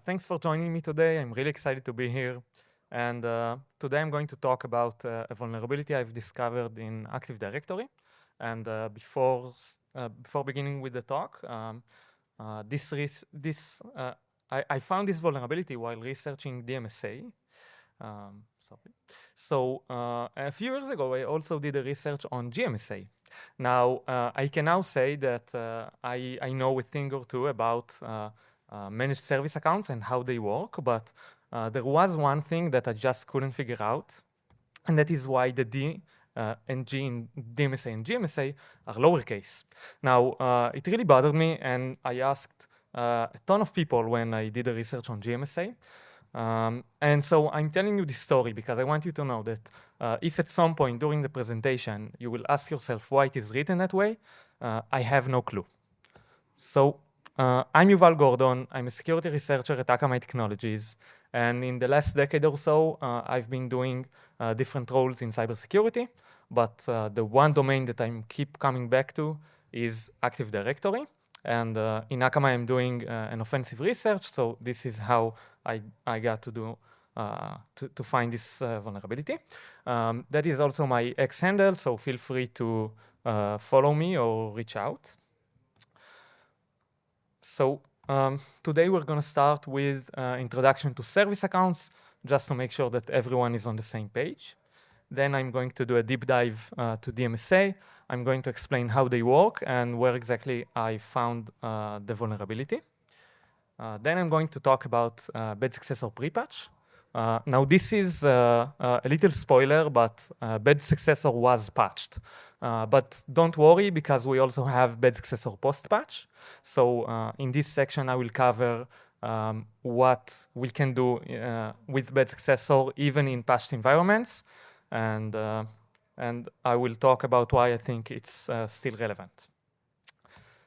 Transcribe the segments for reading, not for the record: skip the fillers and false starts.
Thanks for joining me today. I'm really excited to be here. And today I'm going to talk about a vulnerability I've discovered in Active Directory. And before beginning with the talk, I found this vulnerability while researching dMSA. So a few years ago, I also did a research on gMSA. Now, I can now say that I know a thing or two about managed service accounts and how they work, but there was one thing that I just couldn't figure out, and that is why the D and G in dMSA and gMSA are lowercase. Now, it really bothered me, and I asked a ton of people when I did the research on gMSA. And so I'm telling you this story because I want you to know that if at some point during the presentation you will ask yourself why it is written that way, I have no clue. So I'm Yuval Gordon. I'm a security researcher at Akamai Technologies. And in the last decade or so, I've been doing different roles in cybersecurity. But the one domain that I keep coming back to is Active Directory. And in Akamai, I'm doing an offensive research. So this is how I got to do to find this vulnerability. That is also my X handle. So feel free to follow me or reach out. So today we're going to start with introduction to service accounts, just to make sure that everyone is on the same page. Then I'm going to do a deep dive to dMSA. I'm going to explain how they work and where exactly I found the vulnerability. Then I'm going to talk about BadSuccessor pre-patch. Now this is a little spoiler, but BadSuccessor was patched. But don't worry, because we also have BadSuccessor post-patch. So in this section, I will cover what we can do with BadSuccessor even in patched environments. And I will talk about why I think it's still relevant.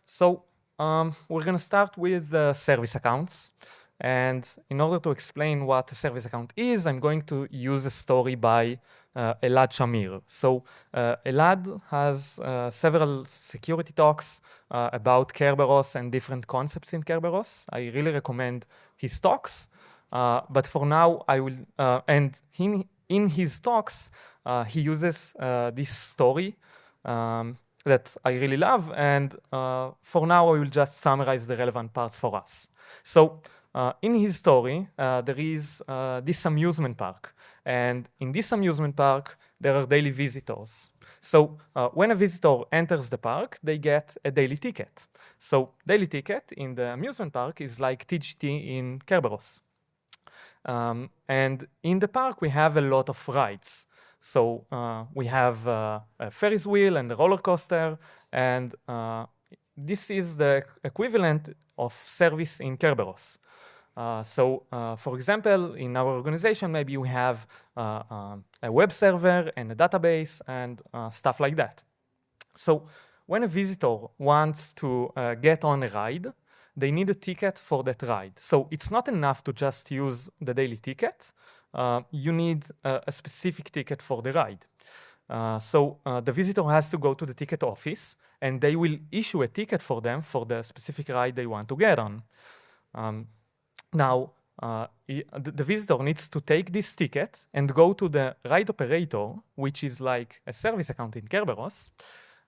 So we're going to start with service accounts. And in order to explain what a service account is, I'm going to use a story by Elad Shamir. So Elad has several security talks about Kerberos and different concepts in Kerberos. I really recommend his talks. But for now, I will, and in his talks, he uses this story that I really love. And for now, I will just summarize the relevant parts for us. So in his story, there is this amusement park. And in this amusement park, there are daily visitors. So when a visitor enters the park, they get a daily ticket. So daily ticket in the amusement park is like TGT in Kerberos. And in the park, we have a lot of rides. So we have a Ferris wheel and a roller coaster. And this is the equivalent of service in Kerberos. For example, in our organization, maybe we have a web server and a database and stuff like that. So when a visitor wants to get on a ride, they need a ticket for that ride. So it's not enough to just use the daily ticket. You need a specific ticket for the ride. The visitor has to go to the ticket office, and they will issue a ticket for them for the specific ride they want to get on. Now, the visitor needs to take this ticket and go to the ride operator, which is like a service account in Kerberos,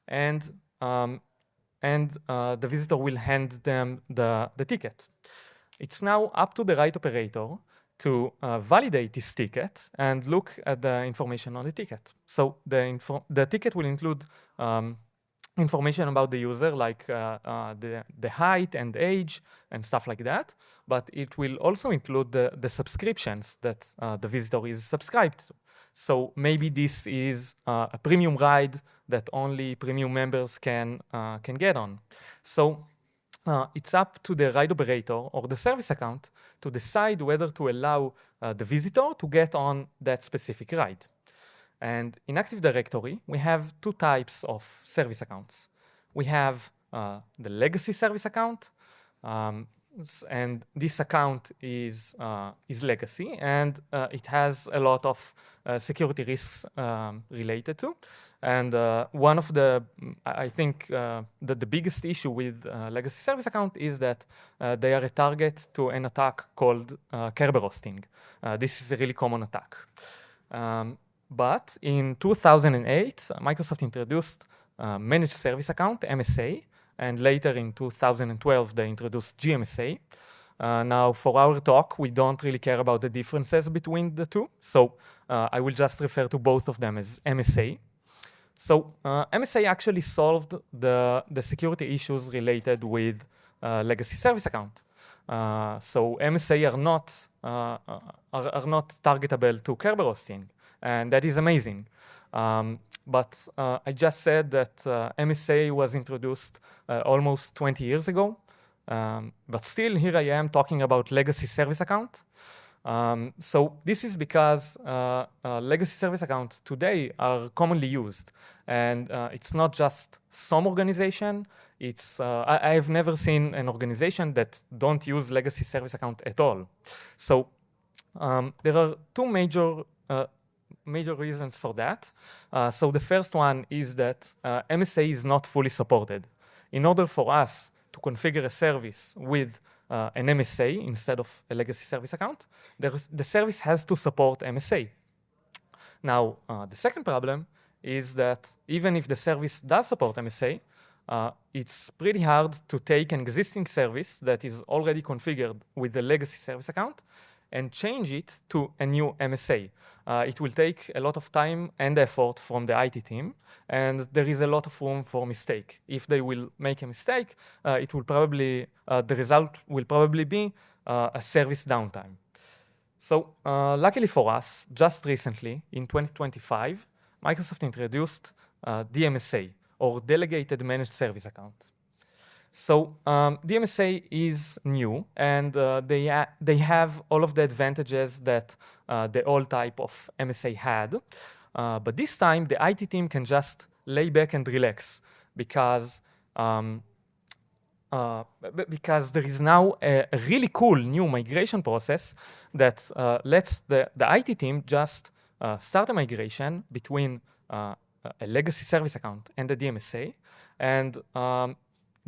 and the visitor will hand them the ticket. It's now up to the ride operator to validate this ticket and look at the information on the ticket. So the ticket will include information about the user, like the height and age and stuff like that. But it will also include the subscriptions that the visitor is subscribed to. So maybe this is a premium ride that only premium members can get on. So it's up to the ride operator or the service account to decide whether to allow the visitor to get on that specific ride. And in Active Directory, we have two types of service accounts. We have the legacy service account, and this account is legacy, and it has a lot of security risks related to. And one of the, I think, the biggest issue with legacy service account is that they are a target to an attack called Kerberos. This is a really common attack. But in 2008, Microsoft introduced Managed Service Account, MSA, and later in 2012, they introduced dMSA. Now, for our talk, we don't really care about the differences between the two, so I will just refer to both of them as MSA. So MSA actually solved the security issues related with legacy service account. So MSA are not targetable to Kerberos, and that is amazing. But I just said that MSA was introduced almost 20 years ago. But still, here I am talking about legacy service account. So this is because legacy service accounts today are commonly used. And it's not just some organization. It's I have never seen an organization that don't use legacy service account at all. So there are two major reasons for that. So the first one is that MSA is not fully supported. In order for us to configure a service with an MSA instead of a legacy service account, the service has to support MSA. Now, the second problem is that even if the service does support MSA, it's pretty hard to take an existing service that is already configured with the legacy service account and change it to a new MSA. It will take a lot of time and effort from the IT team, and there is a lot of room for mistake. If they will make a mistake, it will probably, the result will probably be a service downtime. So luckily for us, just recently, in 2025, Microsoft introduced dMSA, or Delegated Managed Service Account. So dMSA is new, and they have all of the advantages that the old type of MSA had. But this time, the IT team can just lay back and relax because there is now a really cool new migration process that lets the IT team just start a migration between a legacy service account and the dMSA. And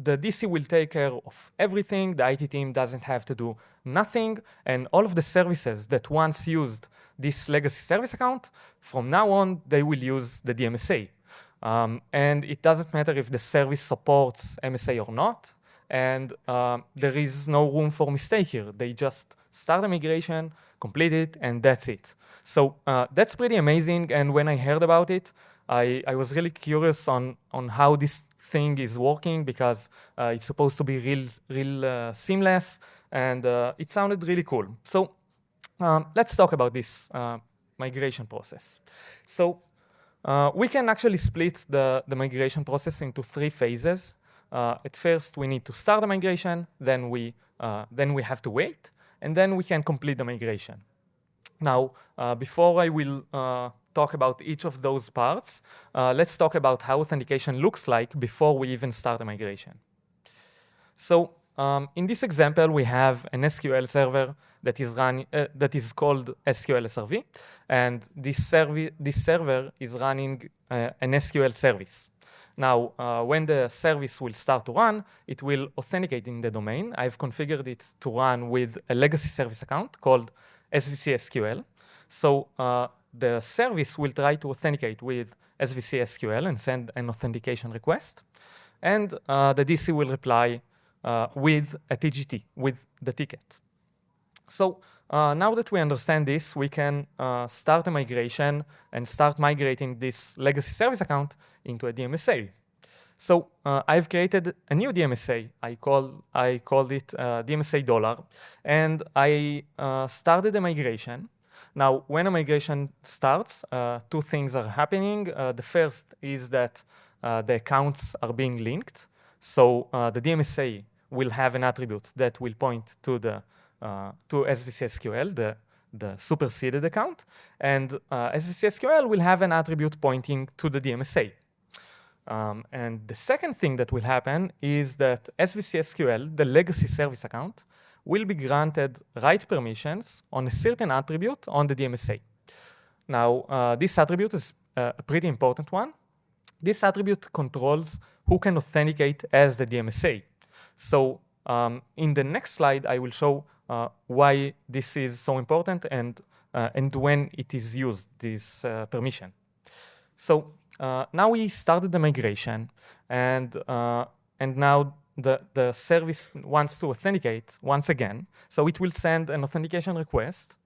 the DC will take care of everything. The IT team doesn't have to do nothing. And all of the services that once used this legacy service account, from now on, they will use the dMSA. And it doesn't matter if the service supports MSA or not. And there is no room for mistake here. They just start the migration, complete it, and that's it. So that's pretty amazing. And when I heard about it, I was really curious on how this thing is working, because it's supposed to be real seamless, and it sounded really cool. So let's talk about this migration process. So we can actually split the migration process into 3 phases. At first, we need to start the migration, then we have to wait, and then we can complete the migration. Now, before I will talk about each of those parts, let's talk about how authentication looks like before we even start the migration. So in this example, we have an SQL server that is called SQL SRV, and this server is running an SQL service. Now, when the service will start to run, it will authenticate in the domain. I've configured it to run with a legacy service account called SVC SQL. So the service will try to authenticate with SVC SQL and send an authentication request. And the DC will reply with a TGT, with the ticket. So now that we understand this, we can start a migration and start migrating this legacy service account into a dMSA. So I've created a new dMSA. I called it dMSA $, and I started a migration. Now, when a migration starts, 2 things are happening. The first is that the accounts are being linked. So the dMSA will have an attribute that will point to the to SVC SQL, the superseded account, and SVC SQL will have an attribute pointing to the dMSA. And the second thing that will happen is that SVC SQL, the legacy service account, will be granted write permissions on a certain attribute on the dMSA. Now, this attribute is a pretty important one. This attribute controls who can authenticate as the dMSA. So in the next slide, I will show why this is so important and when it is used, this permission. So now we started the migration, and now the service wants to authenticate once again. So it will send an authentication request,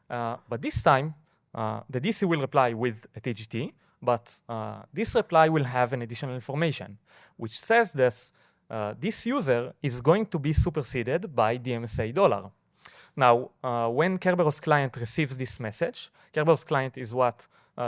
but this time the DC will reply with a TGT, but this reply will have an additional information, which says this user is going to be superseded by dMSA $. Now, when Kerberos client receives this message, Kerberos client is what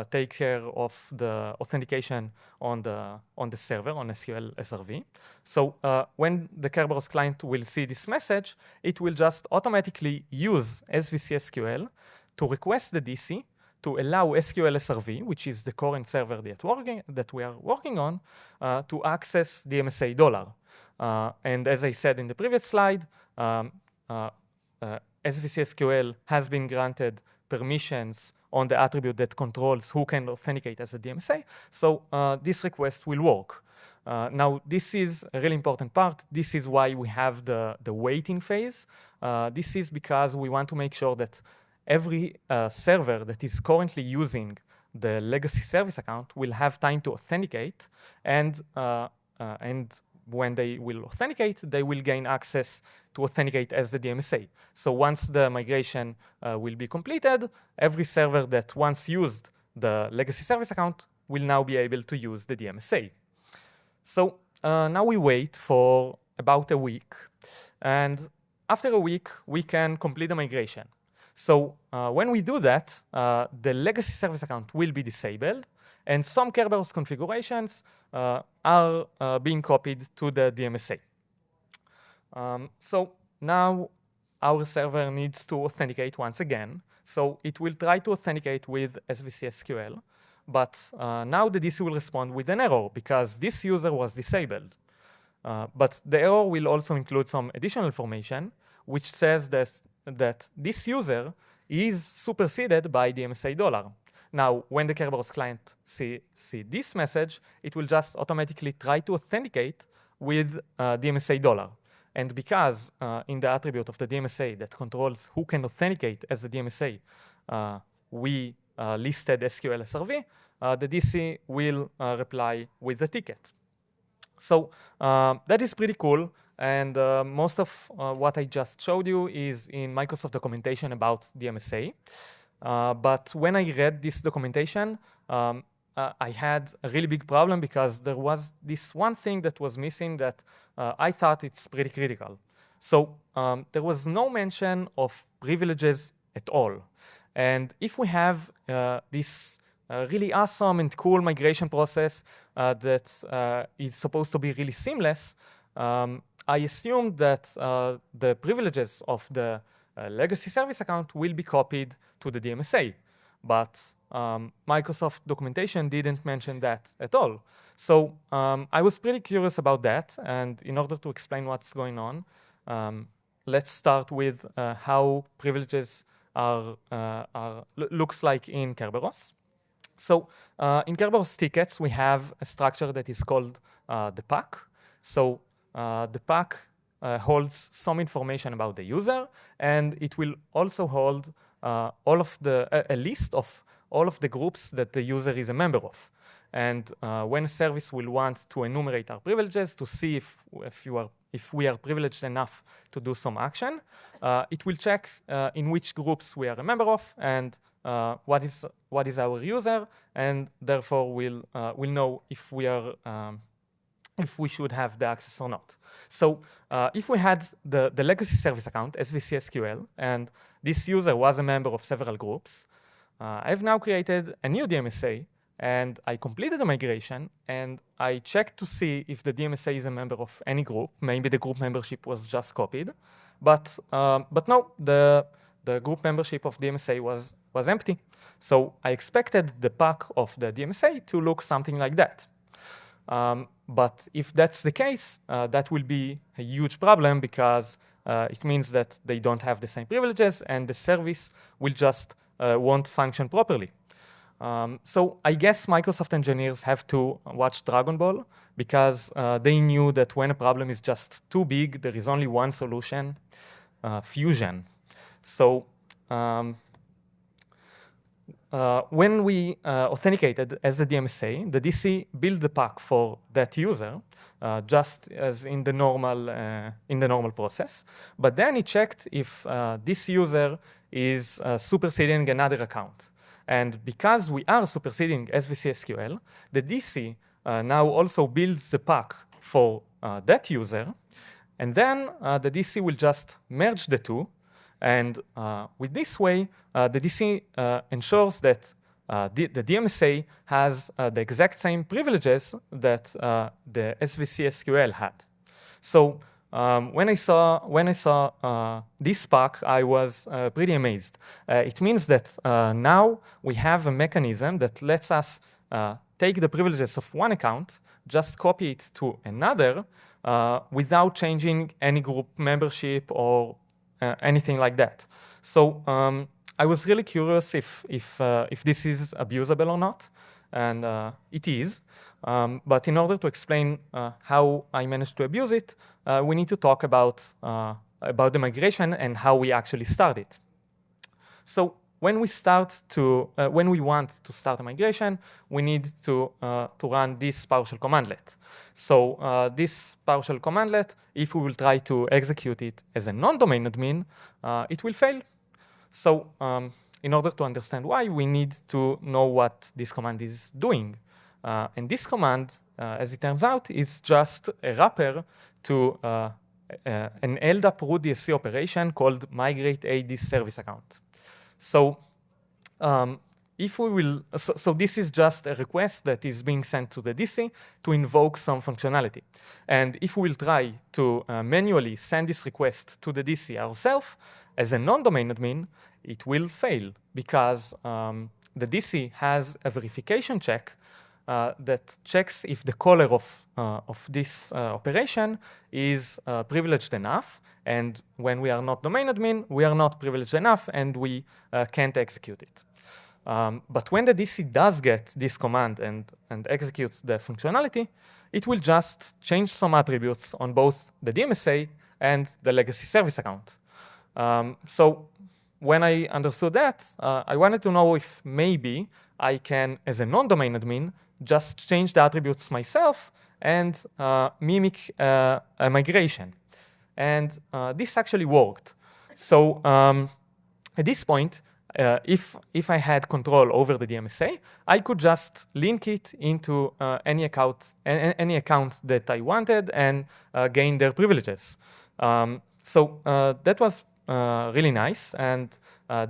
takes care of the authentication on the server, on SQL SRV. So when the Kerberos client will see this message, it will just automatically use SVC SQL to request the DC to allow SQL SRV, which is the current server that we are working on, to access dMSA $. And as I said in the previous slide, SVC SQL has been granted permissions on the attribute that controls who can authenticate as a dMSA. So this request will work. Now, this is a really important part. This is why we have the waiting phase. This is because we want to make sure that every server that is currently using the legacy service account will have time to authenticate, and when they will authenticate, they will gain access to authenticate as the dMSA. So once the migration will be completed, every server that once used the legacy service account will now be able to use the dMSA. So now we wait for about a week, and after a week, we can complete the migration. So when we do that, the legacy service account will be disabled, and some Kerberos configurations are being copied to the dMSA. So now our server needs to authenticate once again. So it will try to authenticate with SVC SQL, but now the DC will respond with an error because this user was disabled. But the error will also include some additional information, which says that this user is superseded by dMSA $. Now, when the Kerberos client see this message, it will just automatically try to authenticate with dMSA $. And because in the attribute of the dMSA that controls who can authenticate as the dMSA, we listed SQL SRV, the DC will reply with the ticket. So that is pretty cool. And most of what I just showed you is in Microsoft documentation about dMSA. But when I read this documentation, I had a really big problem because there was this one thing that was missing that I thought it's pretty critical. So there was no mention of privileges at all. And if we have this really awesome and cool migration process that is supposed to be really seamless, I assumed that the privileges of the legacy service account will be copied to the dMSA. But Microsoft documentation didn't mention that at all. So I was pretty curious about that. And in order to explain what's going on, let's start with how privileges looks like in Kerberos. So in Kerberos tickets, we have a structure that is called the pack. So the pack holds some information about the user, and it will also hold a list of all of the groups that the user is a member of. And when a service will want to enumerate our privileges to see if we are privileged enough to do some action, it will check in which groups we are a member of and what is our user, and therefore we'll know if we should have the access or not. So if we had the legacy service account, SVC SQL, and this user was a member of several groups, I've now created a new dMSA, and I completed the migration, and I checked to see if the dMSA is a member of any group. Maybe the group membership was just copied, but no, the group membership of dMSA was empty. So I expected the pack of the dMSA to look something like that. But if that's the case, that will be a huge problem because it means that they don't have the same privileges and the service will just won't function properly. So I guess Microsoft engineers have to watch Dragon Ball because they knew that when a problem is just too big, there is only one solution, fusion. So when we authenticated as the dMSA, the DC built the pack for that user, just as in the normal process. But then it checked if this user is superseding another account. And because we are superseding SVC SQL, the DC now also builds the pack for that user. And then the DC will just merge the two. And with this way, the DC ensures that the dMSA has the exact same privileges that the SVC SQL had. So when I saw this pack, I was pretty amazed. It means that now we have a mechanism that lets us take the privileges of one account, just copy it to another without changing any group membership or anything like that. So I was really curious if this is abusable or not, and it is. But in order to explain how I managed to abuse it, we need to talk about the migration and how we actually start it. So when we want to start a migration, we need to run this PowerShell commandlet. So this PowerShell commandlet, if we will try to execute it as a non-domain admin, it will fail. So in order to understand why, we need to know what this command is doing. And this command, as it turns out, is just a wrapper to an LDAP root DSC operation called migrate AD service account. So so this is just a request that is being sent to the DC to invoke some functionality. And if we will try to manually send this request to the DC ourselves, as a non-domain admin, it will fail because the DC has a verification check that checks if the caller of this operation is privileged enough. And when we are not domain admin, we are not privileged enough, and we can't execute it. But when the DC does get this command and executes the functionality, it will just change some attributes on both the dMSA and the legacy service account. So when I understood that, I wanted to know if maybe I can, as a non-domain admin, just change the attributes myself and mimic a migration. And this actually worked. So at this point, if I had control over the dMSA, I could just link it into any account that I wanted and gain their privileges. So that was really nice, and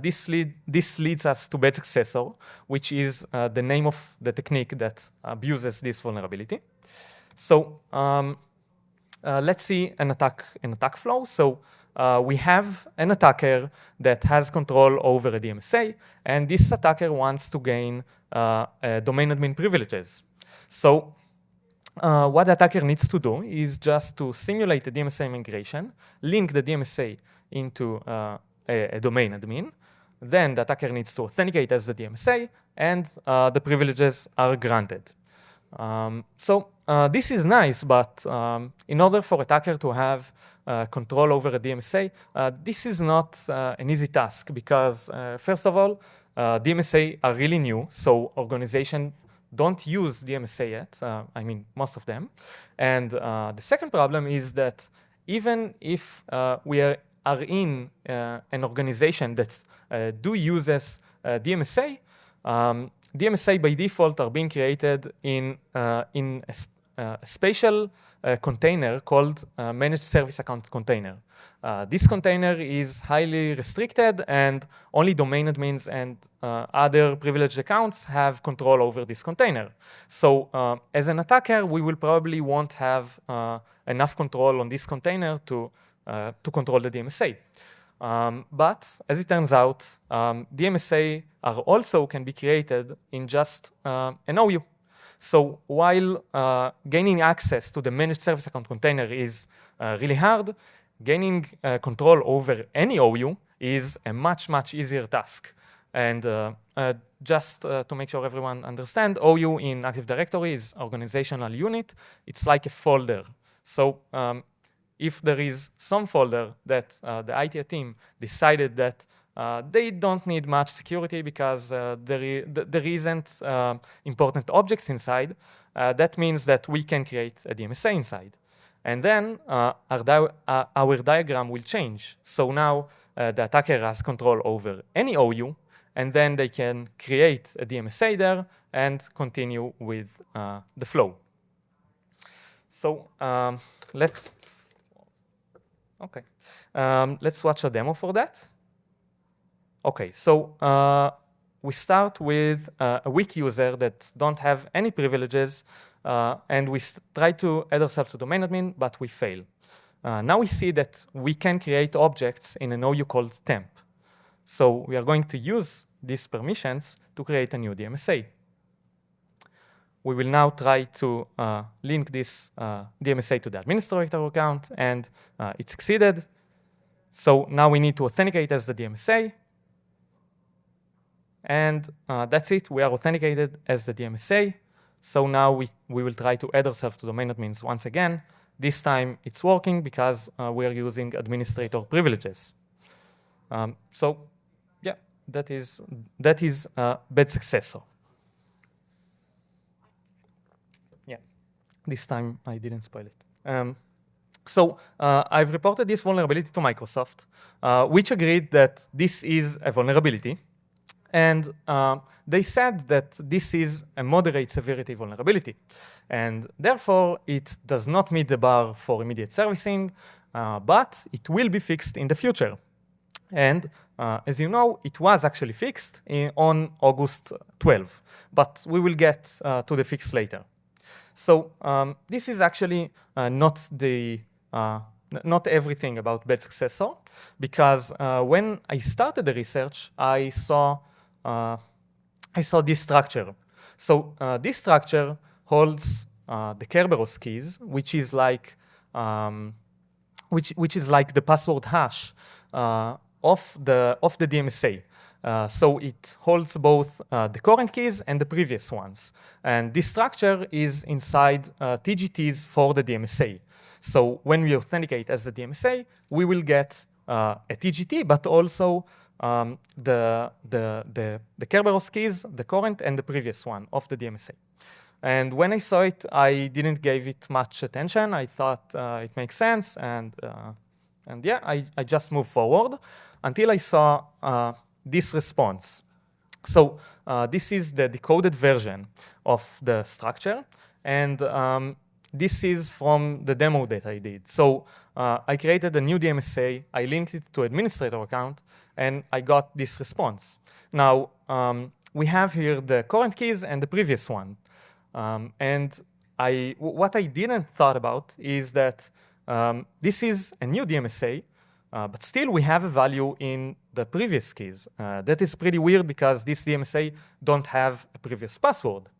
this leads us to BadSuccessor, which is the name of the technique that abuses this vulnerability. So let's see an attack flow. So we have an attacker that has control over a dMSA, and this attacker wants to gain domain admin privileges. So what the attacker needs to do is just to simulate a dMSA migration, link the dMSA into a domain admin. Then the attacker needs to authenticate as the dMSA, and the privileges are granted. So this is nice, but in order for attacker to have control over a dMSA, this is not an easy task because, first of all, dMSA are really new, so organizations don't use dMSA yet, I mean, most of them. And the second problem is that even if we are in an organization that uses dMSA, dMSA by default are being created in a special container called Managed Service Account container. This container is highly restricted, and only domain admins and other privileged accounts have control over this container. So as an attacker, we will probably won't have enough control on this container to control the dMSA. But as it turns out, dMSA are also can be created in just an OU. So while gaining access to the managed service account container is really hard, gaining control over any OU is a much, much easier task. And just to make sure everyone understands, OU in Active Directory is organizational unit. It's like a folder. So if there is some folder that the IT team decided that they don't need much security because there isn't important objects inside, that means that we can create a dMSA inside. And then our diagram will change. So now the attacker has control over any OU, and then they can create a dMSA there and continue with the flow. So let's watch a demo for that. Okay, so we start with a weak user that don't have any privileges, and we try to add ourselves to domain admin, but we fail. Now we see that we can create objects in an OU called temp. So we are going to use these permissions to create a new dMSA. We will now try to link this dMSA to the administrator account, and it succeeded. So now we need to authenticate as the dMSA. And that's it. We are authenticated as the dMSA. So now we will try to add ourselves to domain admins once again. This time it's working because we are using administrator privileges. So yeah, that is BadSuccessor. Yeah, this time I didn't spoil it. So I've reported this vulnerability to Microsoft, which agreed that this is a vulnerability. And they said that this is a moderate severity vulnerability. And therefore, it does not meet the bar for immediate servicing, but it will be fixed in the future. And as you know, it was actually fixed on August 12. But we will get to the fix later. So this is actually not everything about BadSuccessor, because when I started the research, I saw this structure. So this structure holds the Kerberos keys, which is like the password hash of the dMSA. So it holds both the current keys and the previous ones. And this structure is inside TGTs for the dMSA. So when we authenticate as the dMSA, we will get a TGT, but also the Kerberos keys, the current and the previous one of the dMSA. And when I saw it, I didn't give it much attention. I thought it makes sense, and yeah, I just moved forward until I saw this response. So this is the decoded version of the structure, and this is from the demo that I did. So I created a new dMSA, I linked it to administrator account, and I got this response. Now, we have here the current keys and the previous one. And what I didn't thought about is that this is a new dMSA, but still we have a value in the previous keys. That is pretty weird because this dMSA don't have a previous password.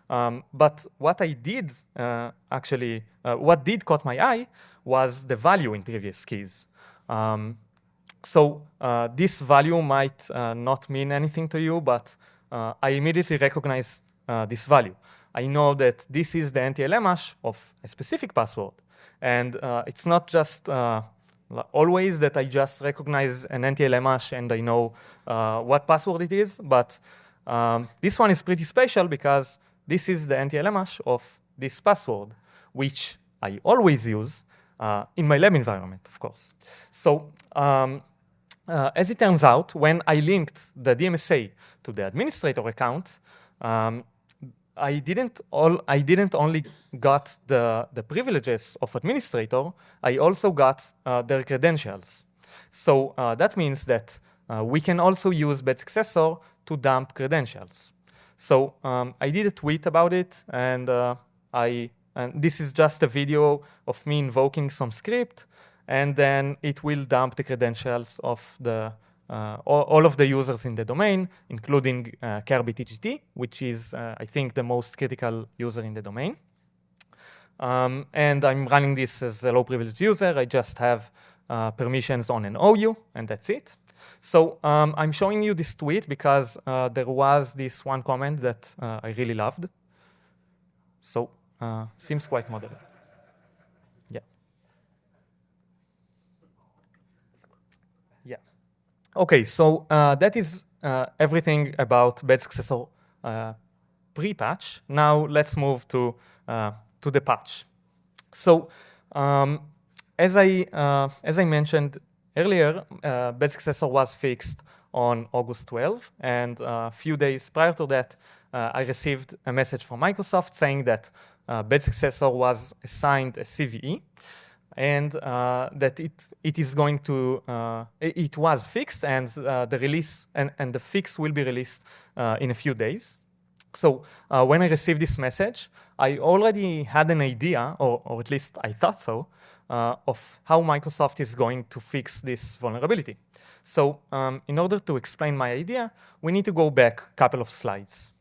But what I did, what did caught my eye was the value in previous keys. So this value might not mean anything to you, but I immediately recognize this value. I know that this is the NTLM hash of a specific password. And it's not just always that I just recognize an NTLM hash and I know what password it is, but this one is pretty special because this is the NTLM hash of this password, which I always use in my lab environment, of course. So as it turns out, when I linked the dMSA to the administrator account, I didn't only got the privileges of administrator, I also got their credentials. So that means that we can also use BadSuccessor to dump credentials. So I did a tweet about it, and this is just a video of me invoking some script, and then it will dump the credentials of all of the users in the domain, including Kirby TGT, which is, I think, the most critical user in the domain. And I'm running this as a low-privileged user. I just have permissions on an OU, and that's it. So I'm showing you this tweet because there was this one comment that I really loved. So seems quite moderate. Yeah. Yeah. OK, so that is everything about BadSuccessor pre-patch. Now let's move to the patch. So as I mentioned earlier, BadSuccessor was fixed on August 12, and a few days prior to that, I received a message from Microsoft saying that BadSuccessor was assigned a CVE, and that it is going to it was fixed, and the release and the fix will be released in a few days. So when I received this message, I already had an idea, or at least I thought so, of how Microsoft is going to fix this vulnerability. So in order to explain my idea, we need to go back a couple of slides.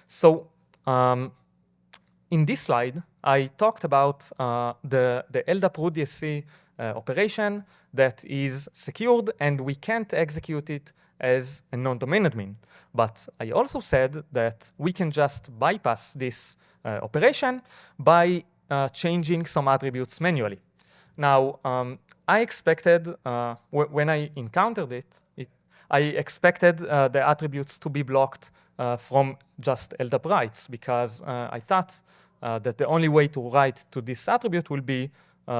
So in this slide, I talked about the LDAP root DSC operation that is secured, and we can't execute it as a non-domain admin. But I also said that we can just bypass this operation by changing some attributes manually. Now, I expected, when I encountered it, I expected the attributes to be blocked from just LDAP writes, because I thought that the only way to write to this attribute will be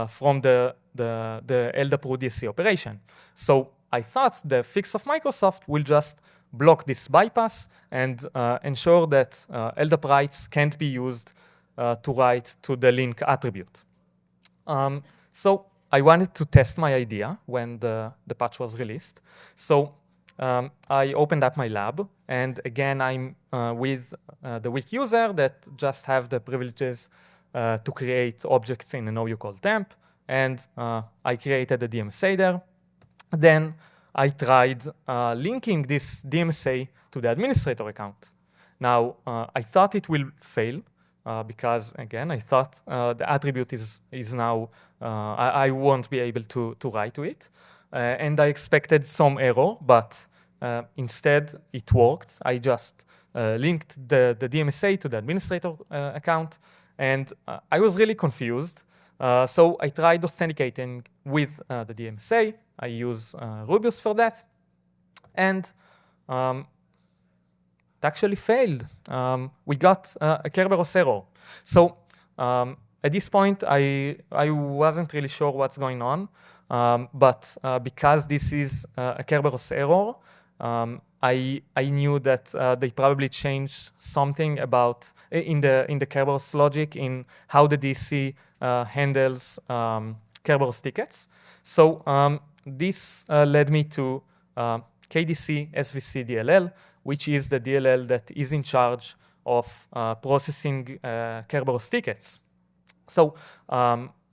from the LDAP root DSC operation. So I thought the fix of Microsoft will just block this bypass and ensure that LDAP writes can't be used to write to the link attribute. So I wanted to test my idea when the patch was released. So I opened up my lab, and again, I'm with the weak user that just have the privileges to create objects in an OU called temp, and I created a dMSA there. Then I tried linking this dMSA to the administrator account. Now, I thought it will fail because, again, I thought the attribute is now, I won't be able to write to it. And I expected some error, but instead it worked. I just linked the dMSA to the administrator account, and I was really confused. So I tried authenticating with the dMSA. I use Rubius for that, and it actually failed. We got a Kerberos error. So at this point, I wasn't really sure what's going on, but because this is a Kerberos error, I knew that they probably changed something about in the Kerberos logic in how the DC handles Kerberos tickets. So this led me to KDC SVC DLL, which is the DLL that is in charge of processing Kerberos tickets. So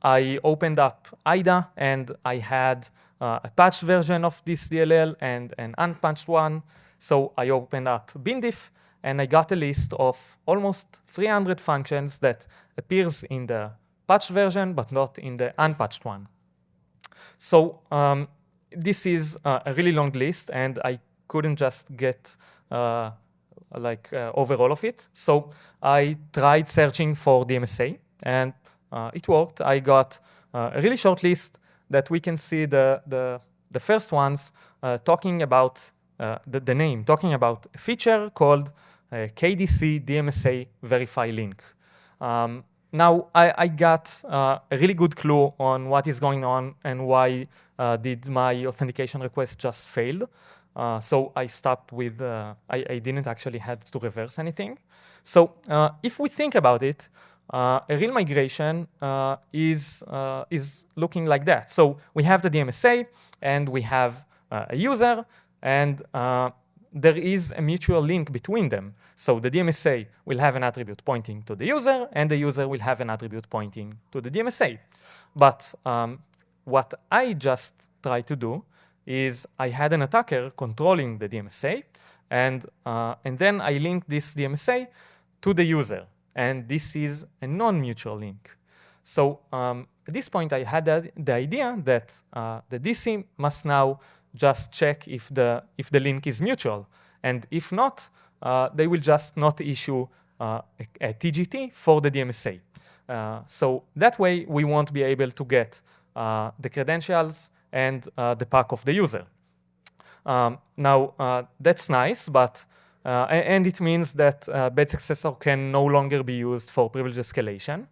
I opened up IDA, and I had a patched version of this DLL and an unpatched one. So I opened up bindiff, and I got a list of almost 300 functions that appears in the patched version, but not in the unpatched one. So this is a really long list, and I couldn't just get over all of it. So I tried searching for dMSA, and it worked. I got a really short list that we can see the first ones talking about the name, talking about a feature called KDC dMSA verify link. Now, I got a really good clue on what is going on and why did my authentication request just fail. So I stopped with, I didn't actually had to reverse anything. So if we think about it, a real migration is looking like that. So we have the dMSA, and we have a user, and there is a mutual link between them. So the dMSA will have an attribute pointing to the user, and the user will have an attribute pointing to the dMSA. But what I just tried to do is I had an attacker controlling the dMSA, and then I linked this dMSA to the user. And this is a non-mutual link. So at this point, I had the idea that the DC must now just check if the link is mutual. And if not, they will just not issue a TGT for the dMSA. So that way, we won't be able to get the credentials and the pack of the user. Now, that's nice, but and it means that BadSuccessor can no longer be used for privilege escalation.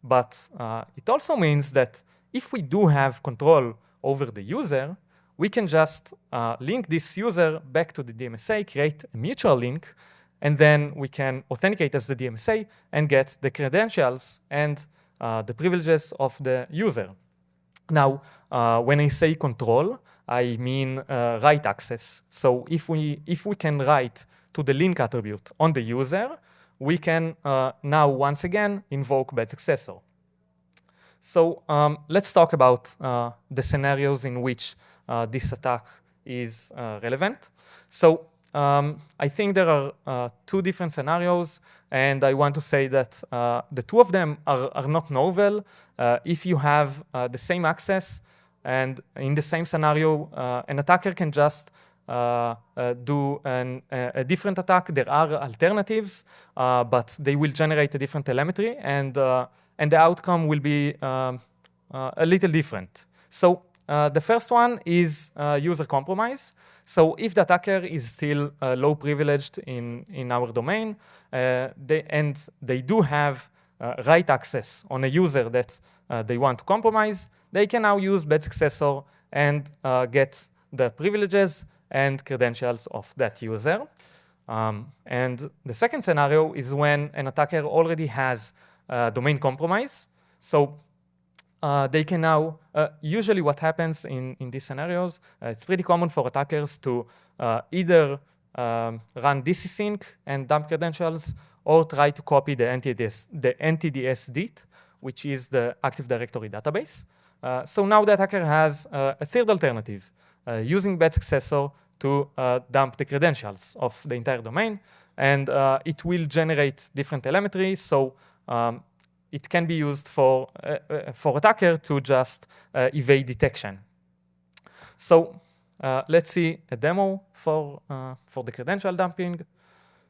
But it also means that if we do have control over the user, we can just link this user back to the dMSA, create a mutual link, and then we can authenticate as the dMSA and get the credentials and the privileges of the user. Now, when I say control, I mean write access. So if we can write to the link attribute on the user, we can now once again invoke BadSuccessor. So let's talk about the scenarios in which this attack is relevant. So I think there are two different scenarios, and I want to say that the two of them are not novel. If you have the same access and in the same scenario, an attacker can just do a different attack. There are alternatives, but they will generate a different telemetry, and the outcome will be a little different. So the first one is user compromise. So if the attacker is still low privileged in our domain, and they do have write access on a user that they want to compromise, they can now use BadSuccessor and get the privileges and credentials of that user. And the second scenario is when an attacker already has domain compromise. So they can now, usually what happens in these scenarios, it's pretty common for attackers to either run DCSync and dump credentials, or try to copy the NTDS DIT, which is the Active Directory database. So now the attacker has a third alternative, using BadSuccessor to dump the credentials of the entire domain, and it will generate different telemetry. So it can be used for attacker to just evade detection. So let's see a demo for the credential dumping.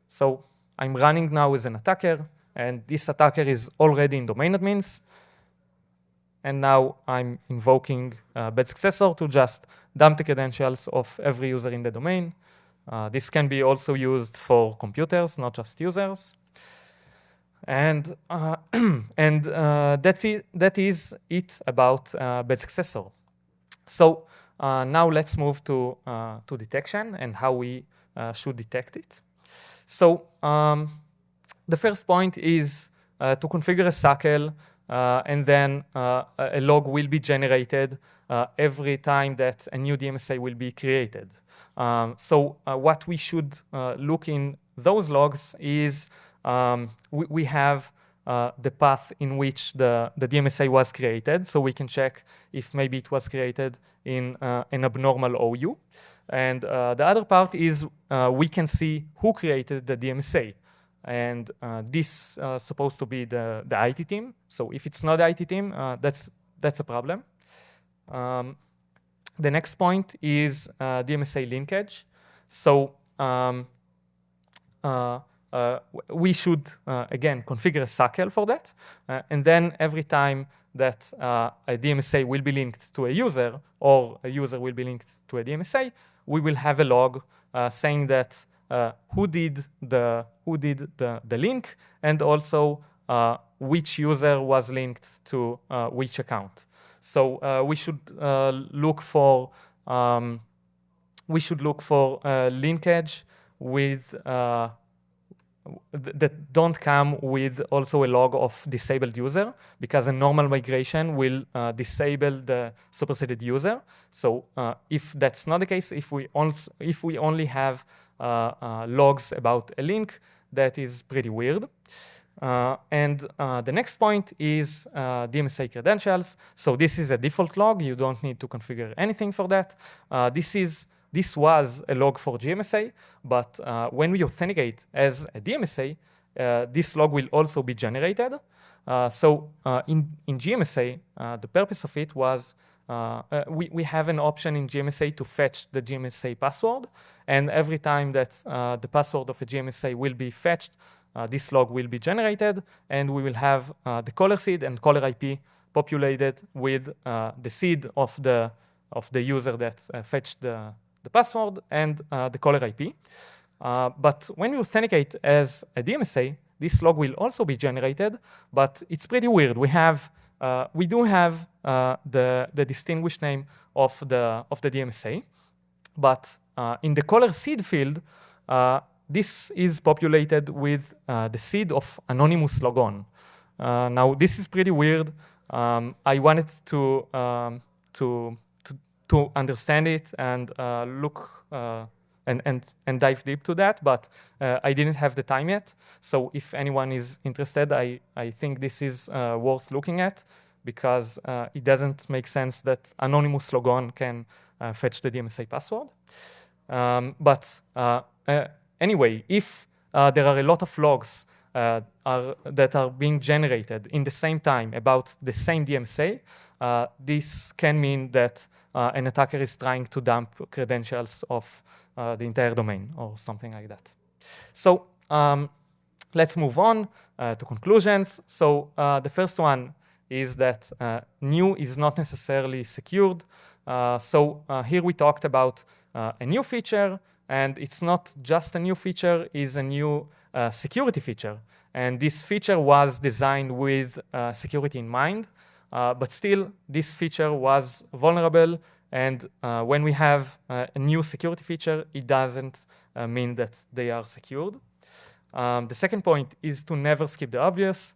So I'm running now as an attacker, and this attacker is already in domain admins. And now I'm invoking BadSuccessor to just dump the credentials of every user in the domain. This can be also used for computers, not just users. And that is it about BadSuccessor. So now let's move to detection and how we should detect it. So the first point is to configure a SACL, and then a log will be generated every time that a new dMSA will be created. So what we should look in those logs is we have the path in which the dMSA was created, so we can check if maybe it was created in an abnormal OU. And the other part is we can see who created the dMSA. And this is supposed to be the IT team. So if it's not the IT team, that's a problem. The next point is dMSA linkage. So we should, again, configure a SACL for that. And then every time that a dMSA will be linked to a user, or a user will be linked to a dMSA, we will have a log saying that who did the link, and also which user was linked to which account. So we should look for linkage with that don't come with also a log of disabled user, because a normal migration will disable the superseded user. So if that's not the case, if we only have logs about a link, that is pretty weird. And the next point is dMSA credentials. So this is a default log. You don't need to configure anything for that. This was a log for dMSA, but when we authenticate as a dMSA, this log will also be generated. In dMSA, the purpose of it was we have an option in dMSA to fetch the dMSA password, and every time that the password of a dMSA will be fetched, this log will be generated, and we will have the caller seed and caller IP populated with the seed of the user that fetched the password and the caller IP. But when you authenticate as a dMSA, this log will also be generated, but it's pretty weird. We do have the distinguished name of the dMSA, but in the caller seed field, this is populated with the seed of anonymous logon. Now this is pretty weird. I wanted to understand it and look and dive deep to that, but I didn't have the time yet. So if anyone is interested, I think this is worth looking at, because it doesn't make sense that anonymous logon can fetch the dMSA password. Anyway, if there are a lot of logs that are being generated in the same time about the same dMSA, this can mean that an attacker is trying to dump credentials of the entire domain or something like that. So let's move on to conclusions. So the first one is that new is not necessarily secured. Here we talked about a new feature, and it's not just a new feature, it's a new security feature. And this feature was designed with security in mind, but still this feature was vulnerable. And when we have a new security feature, it doesn't mean that they are secured. The second point is to never skip the obvious.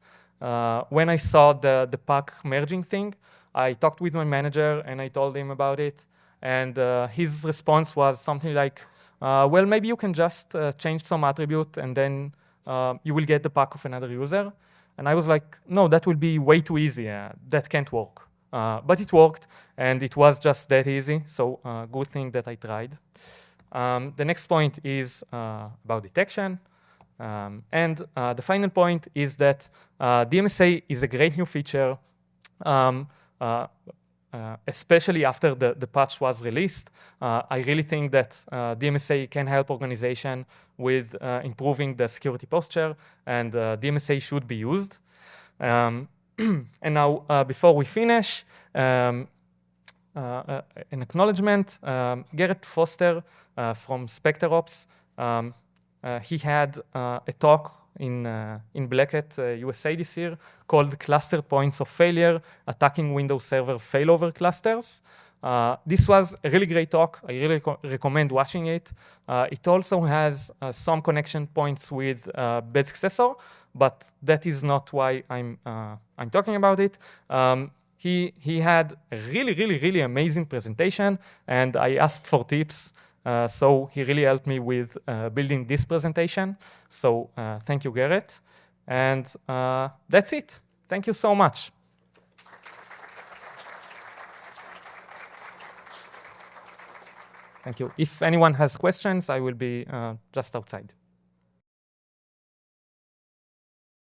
When I saw the pack merging thing, I talked with my manager and I told him about it. And his response was something like, well, maybe you can just change some attribute and then you will get the pack of another user. And I was like, no, that will be way too easy. That can't work. But it worked, and it was just that easy. So good thing that I tried. The next point is about detection. And the final point is that dMSA is a great new feature, especially after the patch was released. I really think that dMSA can help organization with improving the security posture, and dMSA should be used. And now, before we finish, an acknowledgement. Garrett Foster from SecTor Ops, he had a talk in Black Hat USA this year called Cluster Points of Failure, Attacking Windows Server Failover Clusters. This was a really great talk. I really recommend watching it. It also has some connection points with BadSuccessor, but that is not why I'm talking about it. He had a really amazing presentation, and I asked for tips. So he really helped me with building this presentation. So thank you, Garrett. And that's it. Thank you so much. Thank you. If anyone has questions, I will be just outside.